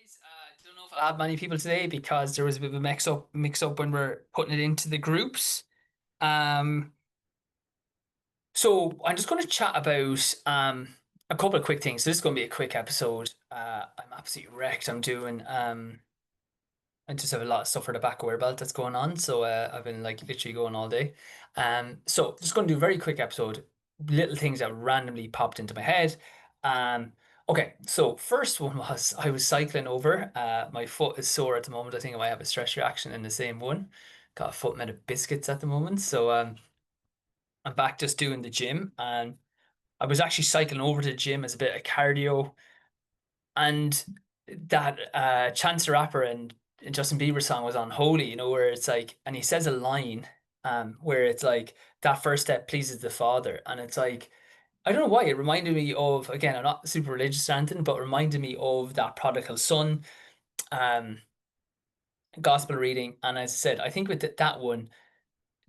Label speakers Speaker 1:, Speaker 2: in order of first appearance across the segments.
Speaker 1: Guys, don't know if I'll have many people today because there was a bit of a mix up when we're putting it into the groups. Um, so I'm just going to chat about a couple of quick things. This is going to be a quick episode. I'm absolutely wrecked. I just have a lot of stuff for the back wear belt that's going on. So I've been like literally going all day. So just going to do a very quick episode. Little things that randomly popped into my head. Um, okay. So first one was I was cycling over. My foot is sore at the moment. I think I might have a stress reaction in the same one. Got a foot made of biscuits at the moment. So I'm back just doing the gym, and I was actually cycling over to the gym as a bit of cardio. And that Chance the Rapper and Justin Bieber song was on Holy, where it's like, and he says a line, where it's like that first step pleases the Father, and it's like, I don't know why it reminded me of, again, I'm not super religious or anything, but reminded me of that prodigal son, um, gospel reading. And as I said, I think with that one,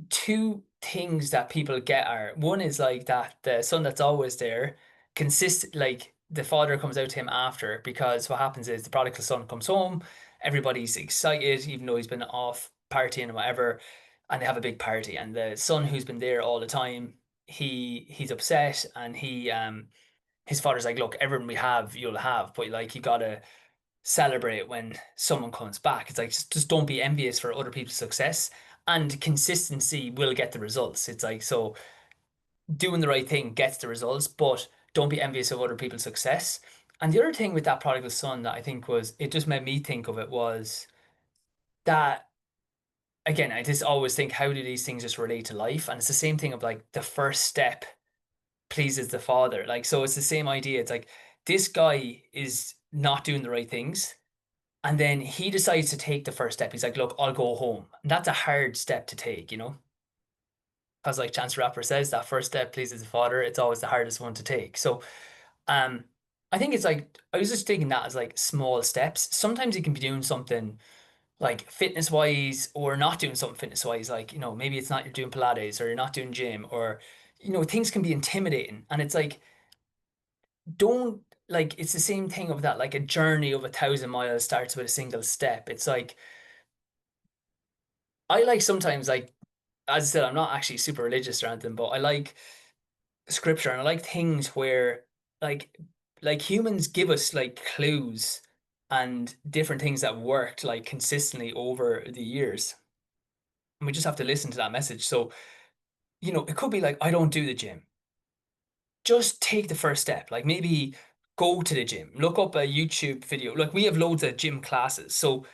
Speaker 1: two things that people get are one is like that the son that's always there consist like the father comes out to him after, because what happens is the prodigal son comes home, everybody's excited even though he's been off partying and whatever, and they have a big party, and the son who's been there all the time, he's upset, and his father's like, look, everyone we have you'll have, but like you gotta celebrate when someone comes back. It's like just don't be envious for other people's success, and consistency will get the results. It's like, so doing the right thing gets the results, but don't be envious of other people's success. And the other thing with that prodigal son that I think was, it just made me think of it was that, again, I just always think, how do these things just relate to life? And it's the same thing of like the first step pleases the father. Like, so it's the same idea. It's like this guy is not doing the right things, and then he decides to take the first step. He's like, look, I'll go home. And that's a hard step to take. Because like Chance the Rapper says, that first step pleases the father. It's always the hardest one to take. So um I think it's like, I was just taking that as like small steps. Sometimes you can be doing something like fitness wise, or not doing something fitness wise. Like, maybe it's not, you're doing Pilates or you're not doing gym, or things can be intimidating. And it's like, don't, like, it's the same thing of that, like a journey of 1,000 miles starts with a single step. It's like, I like sometimes, like, as I said, I'm not actually super religious or anything, but I like scripture, and I like things where, like humans give us like clues and different things that worked like consistently over the years. And we just have to listen to that message. So, it could be like, I don't do the gym. Just take the first step. Like, maybe go to the gym, look up a YouTube video. Like, we have loads of gym classes. So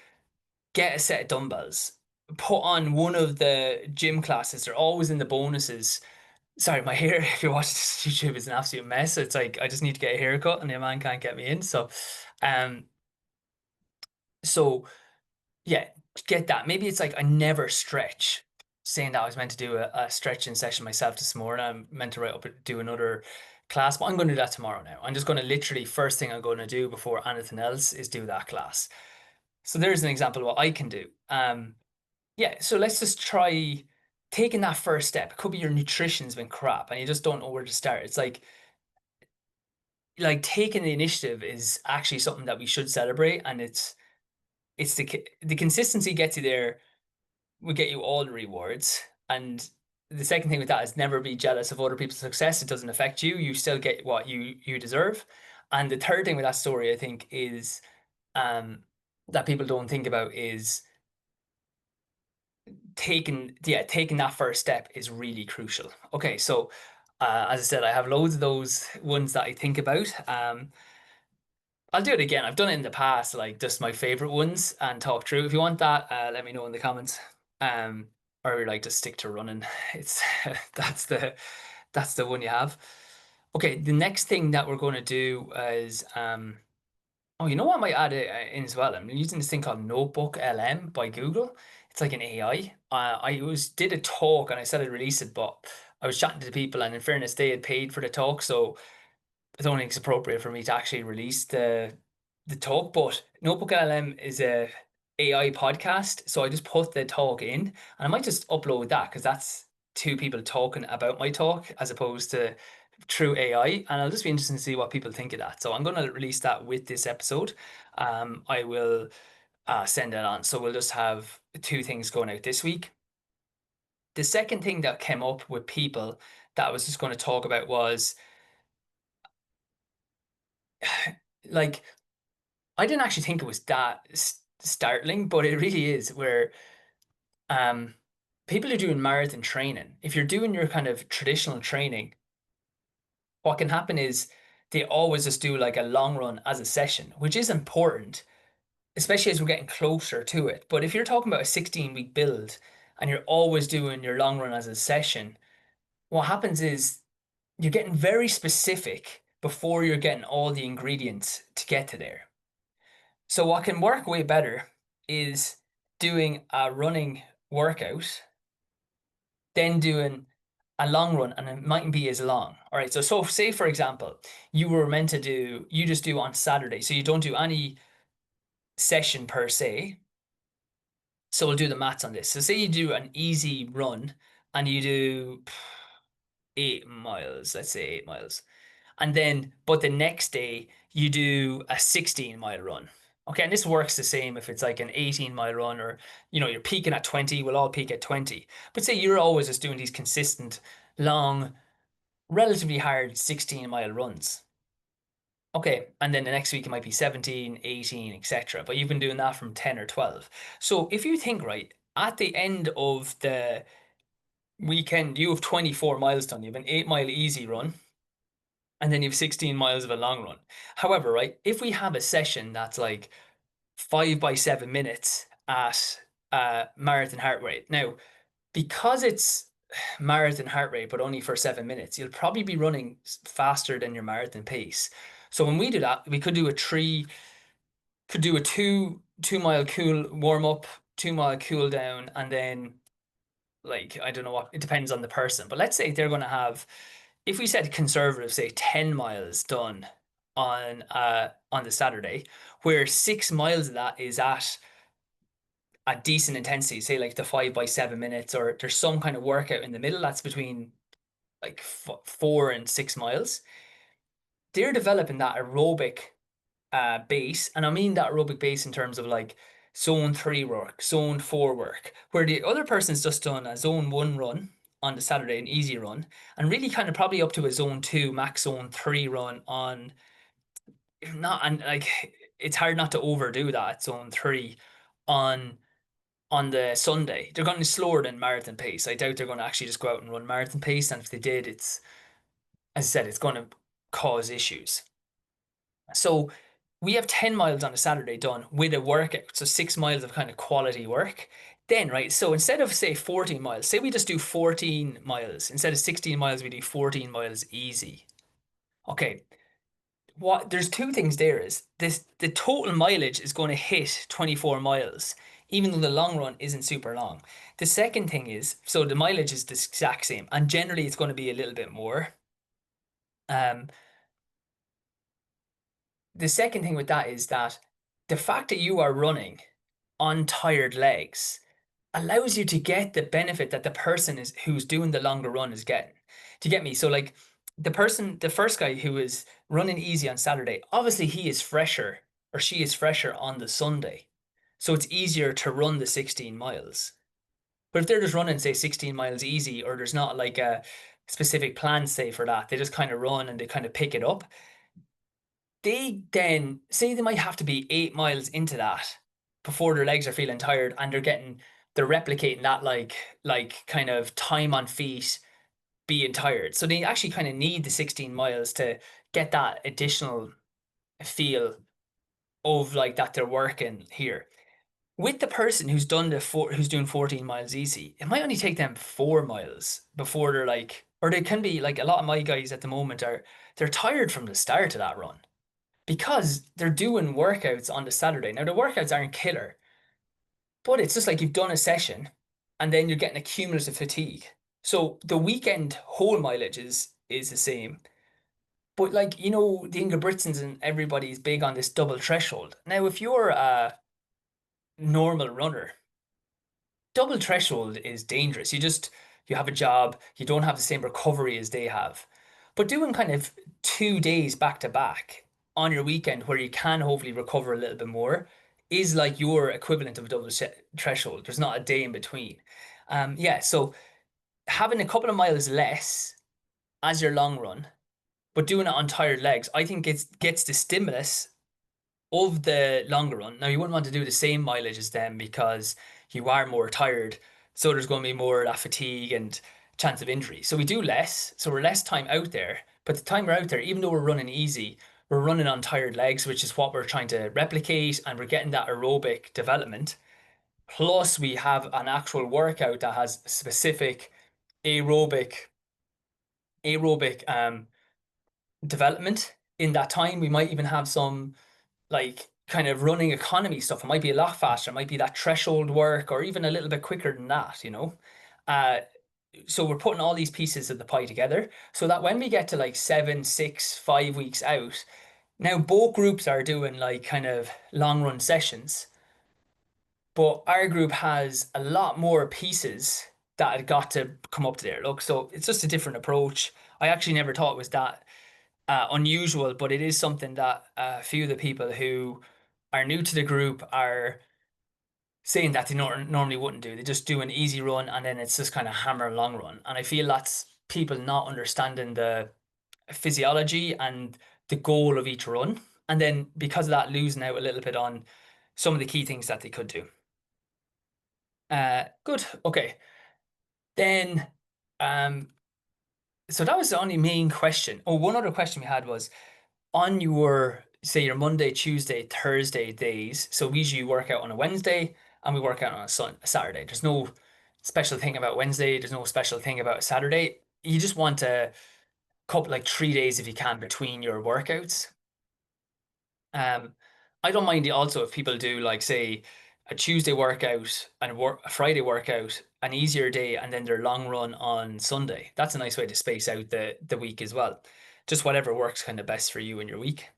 Speaker 1: get a set of dumbbells, put on one of the gym classes. They're always in the bonuses. Sorry, my hair, if you watch this YouTube, is an absolute mess. It's like I just need to get a haircut and the man can't get me in. Um, so yeah, get that. Maybe it's like I never stretch. Saying that, I was meant to do a stretching session myself this morning. I'm meant to write up do another class, but I'm going to do that tomorrow now. I'm just going to literally, first thing I'm going to do before anything else is do that class. So there's an example of what I can do. Yeah, so let's just try taking that first step. It could be your nutrition's been crap and you just don't know where to start. It's like taking the initiative is actually something that we should celebrate, and it's the consistency gets you there, will get you all the rewards. And the second thing with that is never be jealous of other people's success. It doesn't affect you. You still get what you deserve. And the third thing with that story, I think, is um that people don't think about is taking that first step is really crucial. Okay, so as I said, I have loads of those ones that I think about. I'll do it again. I've done it in the past, like just my favorite ones, and talk through. If you want that, let me know in the comments. Um, or like just stick to running. It's that's the that's the one you have. Okay, the next thing that we're going to do is oh, you know what I might add it in as well? I'm using this thing called Notebook LM by Google. It's like an AI. I was did a talk and I said I'd release it, but I was chatting to the people, and in fairness, they had paid for the talk, so I don't think it's appropriate for me to actually release the talk. But Notebook LM is a AI podcast, so I just put the talk in, and I might just upload that because that's two people talking about my talk as opposed to through AI, and I'll just be interested to see what people think of that. So I'm going to release that with this episode. I will send it on. So we'll just have two things going out this week. The second thing that came up with people that I was just going to talk about was like I didn't actually think it was that startling, but it really is. Where um, people are doing marathon training. If you're doing your kind of traditional training, what can happen is they always just do like a long run as a session, which is important, especially as we're getting closer to it. But if you're talking about a 16-week build and you're always doing your long run as a session, what happens is you're getting very specific before you're getting all the ingredients to get to there. So what can work way better is doing a running workout, then doing a long run, and it mightn't be as long. All right. So say for example, you just do on Saturday. So you don't do any session per se. So we'll do the maths on this. So say you do an easy run and you do 8 miles, let's say 8 miles. And then, but the next day you do a 16-mile run. Okay, and this works the same if it's like an 18-mile run or you're peaking at 20, we'll all peak at 20. But say you're always just doing these consistent, long, relatively hard 16-mile runs. Okay, and then the next week it might be 17, 18, etc. But you've been doing that from 10 or 12. So if you think right, at the end of the weekend, you have 24 miles done. You have an 8 mile easy run, and then you have 16 miles of a long run. However, right, if we have a session that's like 5 by 7 minutes at marathon heart rate. Now, because it's marathon heart rate, but only for 7 minutes, you'll probably be running faster than your marathon pace. So when we do that, we could do a 2 mile cool warm up, 2 mile cool down, and then like I don't know what it depends on the person, but let's say they're going to have, if we said conservative, say 10 miles done on the Saturday, where 6 miles of that is at a decent intensity, say like the 5 by 7 minutes, or there's some kind of workout in the middle that's between like 4 and 6 miles. They're developing that aerobic base, and I mean that aerobic base in terms of like zone three work, zone four work, where the other person's just done a zone one run on the Saturday, an easy run, and really kind of probably up to a zone two, max zone three run on not and like it's hard not to overdo that at zone three on the Sunday. They're going to be slower than marathon pace. I doubt they're going to actually just go out and run marathon pace, and if they did, it's as I said, it's going to cause issues. So we have 10 miles on a Saturday done with a workout. So 6 miles of kind of quality work. Then, right, so instead of say 14 miles, say we just do 14 miles. Instead of 16 miles, we do 14 miles easy. Okay. What there's two things there is this the total mileage is going to hit 24 miles, even though the long run isn't super long. The second thing is, so the mileage is the exact same, and generally it's going to be a little bit more. Um, the second thing with that is that the fact that you are running on tired legs allows you to get the benefit that the person is who's doing the longer run is getting. Do you get me? So like the first guy who is running easy on Saturday, obviously he is fresher or she is fresher on the Sunday. So it's easier to run the 16 miles. But if they're just running, say, 16 miles easy, or there's not like a specific plan, say, for that, they just kind of run and they kind of pick it up, they then say they might have to be 8 miles into that before their legs are feeling tired and they're replicating that like kind of time on feet being tired. So they actually kind of need the 16 miles to get that additional feel of like that they're working here. With the person who's doing 14 miles easy, it might only take them 4 miles before they're like, or they can be like a lot of my guys at the moment they're tired from the start of that run because they're doing workouts on the Saturday. Now the workouts aren't killer, but it's just like you've done a session and then you're getting a cumulative fatigue. So the weekend whole mileage is the same. But like, the Ingebrigtsens and everybody's big on this double threshold. Now, if you're a normal runner, double threshold is dangerous. You have a job, you don't have the same recovery as they have. But doing kind of 2 days back to back on your weekend where you can hopefully recover a little bit more is like your equivalent of a double threshold. There's not a day in between. Yeah, so having a couple of miles less as your long run, but doing it on tired legs, I think gets the stimulus of the longer run. Now, you wouldn't want to do the same mileage as them because you are more tired. So there's going to be more of that fatigue and chance of injury. So we do less. So we're less time out there. But the time we're out there, even though we're running easy, we're running on tired legs, which is what we're trying to replicate. And we're getting that aerobic development. Plus, we have an actual workout that has specific aerobic aerobic development in that time. We might even have some like kind of running economy stuff. It might be a lot faster. It might be that threshold work or even a little bit quicker than that, you know? Uh, so we're putting all these pieces of the pie together so that when we get to like 7, 6, 5 weeks out, now both groups are doing like kind of long run sessions, but our group has a lot more pieces that had got to come up to there. Look, so it's just a different approach. I actually never thought it was that unusual, but it is something that a few of the people who are new to the group are saying that they normally wouldn't do. They just do an easy run and then it's just kind of hammer long run. And I feel that's people not understanding the physiology and the goal of each run. And then because of that, losing out a little bit on some of the key things that they could do. Good. Okay. Then, um, so that was the only main question. Oh, one other question we had was on your say your Monday, Tuesday, Thursday days. So we usually work out on a Wednesday and we work out on a Saturday. There's no special thing about Wednesday. There's no special thing about Saturday. You just want a couple like 3 days if you can between your workouts. Um, I don't mind also if people do like say a Tuesday workout and a Friday workout, an easier day, and then their long run on Sunday. That's a nice way to space out the week as well. Just whatever works kind of best for you in your week.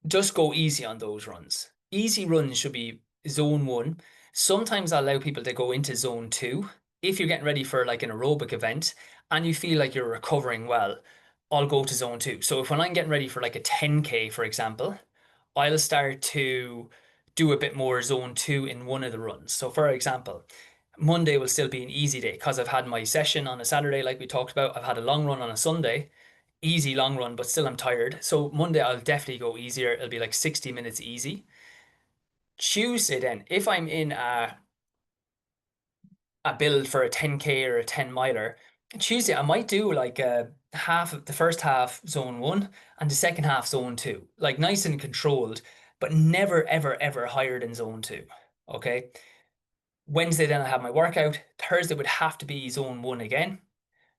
Speaker 1: Just go easy on those runs. Easy runs should be zone one. Sometimes I allow people to go into zone two. If you're getting ready for like an aerobic event and you feel like you're recovering well, I'll go to zone two. So if when I'm getting ready for like a 10K, for example, I'll start to do a bit more zone two in one of the runs. So for example, Monday will still be an easy day because I've had my session on a Saturday, like we talked about. I've had a long run on a Sunday, easy long run, but still I'm tired. So Monday I'll definitely go easier. It'll be like 60 minutes easy. Tuesday then, if I'm in a build for a 10K or a 10 miler, Tuesday I might do like a half of the first half zone one and the second half zone two, like nice and controlled, but never ever ever higher than zone two. Okay. Wednesday then I have my workout. Thursday would have to be zone one again.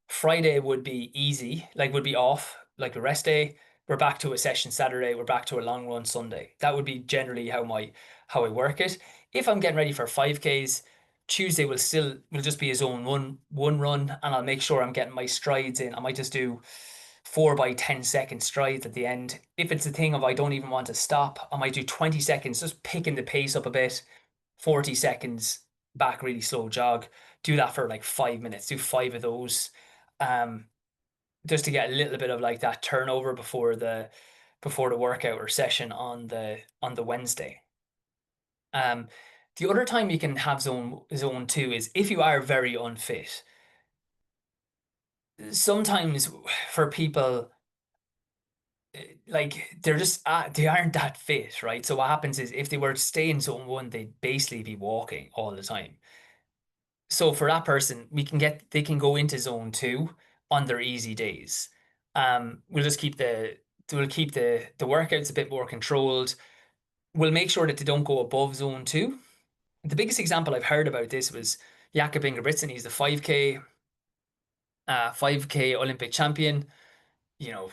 Speaker 1: Friday would be easy, like would be off, like a rest day. We're back to a session Saturday. We're back to a long run Sunday. That would be generally how I work it. If I'm getting ready for 5Ks, Tuesday will just be a zone one run, and I'll make sure I'm getting my strides in. I might just do 4 by 10 second strides at the end. If it's a thing of I don't even want to stop, I might do 20 seconds, just picking the pace up a bit. 40 seconds back, really slow jog. Do that for like 5 minutes. Do five of those um, just to get a little bit of like that turnover before the workout or session on the Wednesday. Um, the other time you can have zone two is if you are very unfit. Sometimes for people like they're just they aren't that fit, right? So what happens is if they were to stay in zone one, they'd basically be walking all the time. So for that person, they can go into zone two on their easy days. We'll just keep the workouts a bit more controlled. We'll make sure that they don't go above zone two. The biggest example I've heard about this was Jakob Ingebrigtsen. He's the 5K Olympic champion. You know,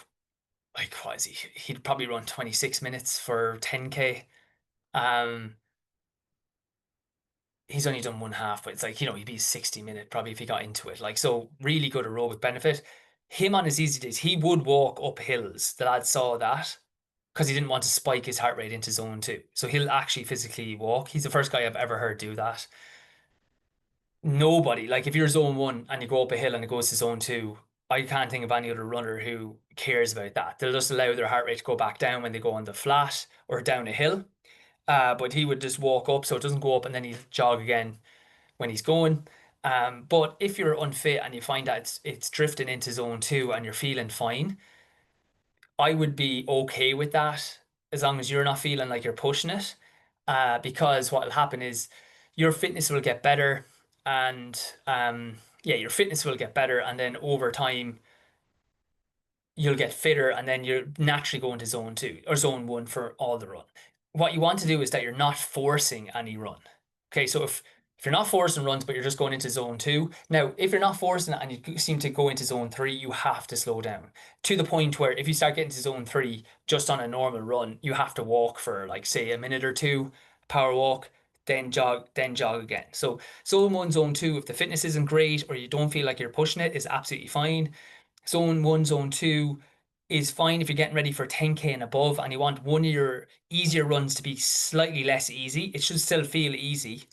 Speaker 1: like what is he? He'd probably run 26 minutes for 10K. Um, he's only done one half, but it's like, he'd be 60 minute probably if he got into it. Like, so really good aerobic benefit. Him on his easy days, he would walk up hills. The lad saw that because he didn't want to spike his heart rate into zone two. So he'll actually physically walk. He's the first guy I've ever heard do that. Nobody, like if you're zone one and you go up a hill and it goes to zone two, I can't think of any other runner who cares about that. They'll just allow their heart rate to go back down when they go on the flat or down a hill. But he would just walk up so it doesn't go up and then he'd jog again when he's going. But if you're unfit and you find that it's drifting into zone two and you're feeling fine, I would be okay with that as long as you're not feeling like you're pushing it. Because what will happen is your fitness will get better and yeah, your fitness will get better, and then over time you'll get fitter and then you're naturally going to zone two or zone one for all the run. What you want to do is that you're not forcing any run. Okay, so if you're not forcing runs, but you're just going into zone two. Now, if you're not forcing it and you seem to go into zone three, you have to slow down to the point where if you start getting to zone three just on a normal run, you have to walk for like say a minute or two, power walk, then jog again. So zone one, zone two, if the fitness isn't great or you don't feel like you're pushing it, is absolutely fine. Zone one, zone two is fine if you're getting ready for 10K and above and you want one of your easier runs to be slightly less easy. It should still feel easy,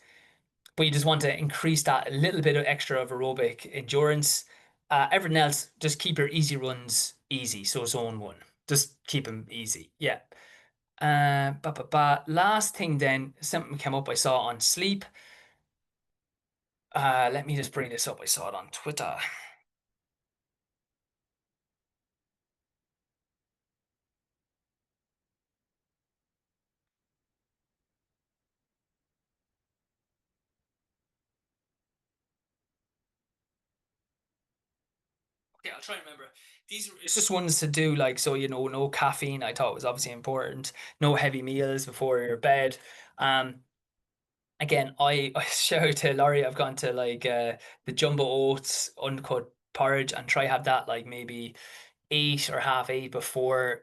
Speaker 1: but you just want to increase that a little bit of extra of aerobic endurance. Everything else, just keep your easy runs easy. So zone one, just keep them easy. Yeah. Last thing then, something came up I saw on sleep. Let me just bring this up. I saw it on Twitter. Yeah, I'll try and remember. These it's just ones to do like so no caffeine. I thought was obviously important. No heavy meals before your bed. Um, Again, I shout out to Laurie. I've gone to like the jumbo oats uncut porridge and try have that like maybe 8 or half 8 before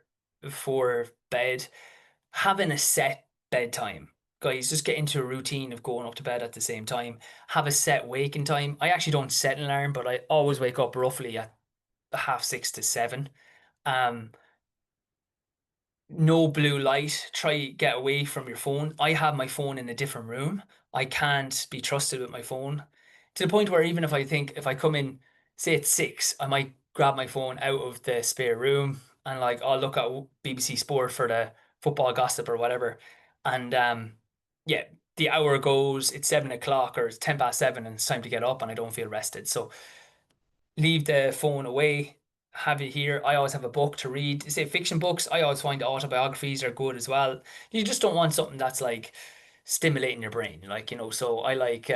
Speaker 1: bed. Having a set bedtime. Guys, just get into a routine of going up to bed at the same time. Have a set waking time. I actually don't set an alarm, but I always wake up roughly at half 6 to 7. Um, no blue light. Try get away from your phone. I have my phone in a different room. I can't be trusted with my phone to the point where even if I think if I come in, say it's 6, I might grab my phone out of the spare room and like I'll look at BBC Sport for the football gossip or whatever. And yeah, the hour goes, it's 7 o'clock or it's 10 past 7 and it's time to get up and I don't feel rested. So leave the phone away, have it here. I always have a book to read. Say fiction books, I always find autobiographies are good as well. You just don't want something that's like stimulating your brain, so I like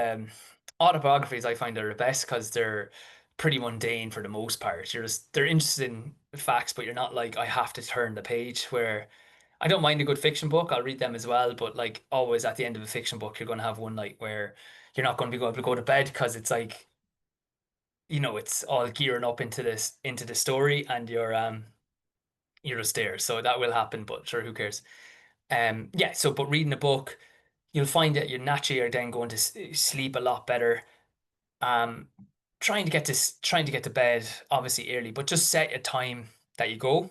Speaker 1: autobiographies I find are the best because they're pretty mundane for the most part. They're interesting facts, but you're not like I have to turn the page where I don't mind a good fiction book. I'll read them as well, but like always at the end of a fiction book, you're going to have one night where you're not going to be able to go to bed because it's like it's all gearing up into the story and you're just there. So that will happen, but sure, who cares? Yeah, so but reading a book, you'll find that you naturally are then going to sleep a lot better. Um trying to get to bed obviously early, but just set a time that you go.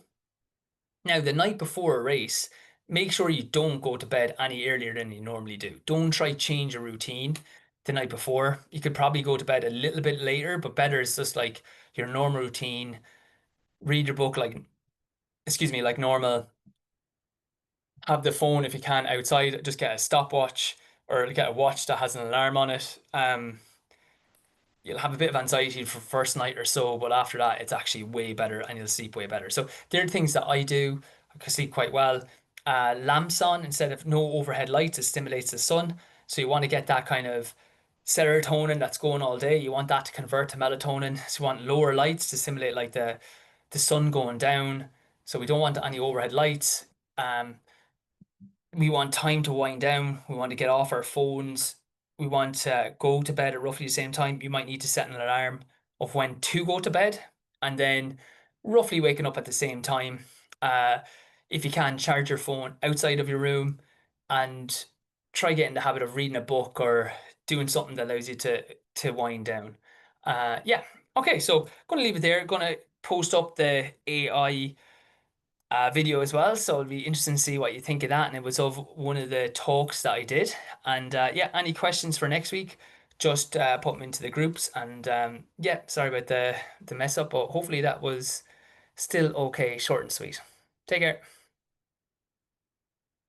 Speaker 1: Now, the night before a race, make sure you don't go to bed any earlier than you normally do. Don't try change a routine the night before. You could probably go to bed a little bit later, but better is just like your normal routine. Read your book like, excuse me, like normal. Have the phone if you can outside. Just get a stopwatch or get a watch that has an alarm on it. You'll have a bit of anxiety for first night or so, but after that, it's actually way better and you'll sleep way better. So there are things that I do. I can sleep quite well. Lamps on instead of no overhead lights, it stimulates the sun. So you want to get that kind of serotonin that's going all day. You want that to convert to melatonin. So you want lower lights to simulate like the sun going down. So we don't want any overhead lights. Um, we want time to wind down. We want to get off our phones. We want to go to bed at roughly the same time. You might need to set an alarm of when to go to bed and then roughly waking up at the same time. Uh, if you can, charge your phone outside of your room and try getting the habit of reading a book or doing something that allows you to wind down. Yeah. Okay, so gonna leave it there. Gonna post up the AI video as well. So it'll be interesting to see what you think of that. And it was of one of the talks that I did. And yeah, any questions for next week? just put them into the groups. And yeah, sorry about the mess up, but hopefully that was still okay, short and sweet. Take care.